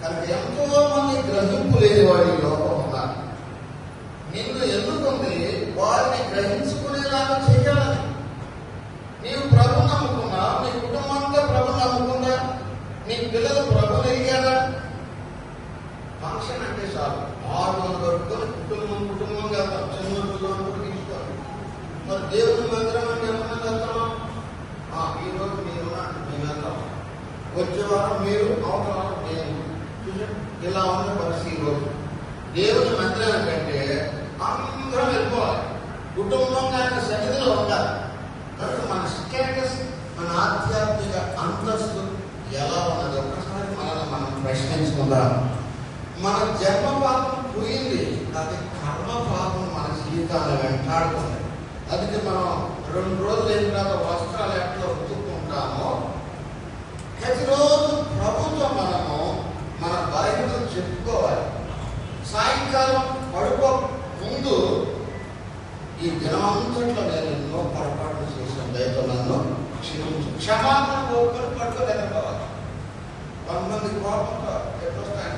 కనుక ఎంతో మంది గ్రహింపు లేని వాడి లోపం ఉన్నారు. నిన్ను ఎన్నుకుంది వారిని గ్రహించుకునేలాగా చేయాలని. నీవు ప్రభు నమ్ముకున్నా, నీ కుటుంబం అంతా ప్రభు నమ్ముకుందా, నీ పిల్లలు ప్రభుని ఎరిగారా? ఫంక్షన్ అంటే చాలు 600 కట్టుకొని కుటుంబంగా వెళ్తాం. చిన్న పిల్లలు కూడా తీసుకోవాలి. మరి దేవుని మందిరం అంటే ఎంతమంది వెళ్తాం? ఈరోజు మీరు మేము వెళ్తాం, వచ్చే వారం మీరు, అవతల వారం నేను. ఇలా ఉన్న పరిస్థితి ఈరోజు. దేవుని మందిరం కంటే అందరం వెళ్ళిపోవాలి, కుటుంబంగా సన్నిధిలో ఉండాలి. కనుక మన స్టేటస్, మన ఆధ్యాత్మిక అంతస్తు ఎలా ఉన్నది ఒక్కసారి మనం ప్రశ్నించుకుందాం. మన జన్మ పాపం పోయింది, అది కర్మ పాపం మన జీవితాన్ని వెంటాడుతుంది. అందుకే మనం 2 రోజులు అయిన తర్వాత వస్త్రాలు ఎట్లా ఉతుక్కుంటామో, ప్రతిరోజు ప్రభుత్వం మనము మన బలహీనతలు చెప్పుకోవాలి. సాయంకాలం పడుకో ముందు ఈ దినమంతట్లో నేను ఎన్నో పొరపాట్లు చేసిన దయతో నన్ను క్షమించు, క్షమాపణ కోరుకొని పడుకోలేకపోవాలి. కొంతమంది కోపంతో ఎట్లొస్తాయి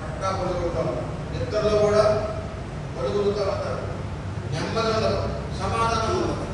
పట్టా పడుకుంటాం, నిద్రలో కూడా పడుగులుతూ ఉంటారు, నెమ్మది ఉండదు, సమాధానం ఉండదు.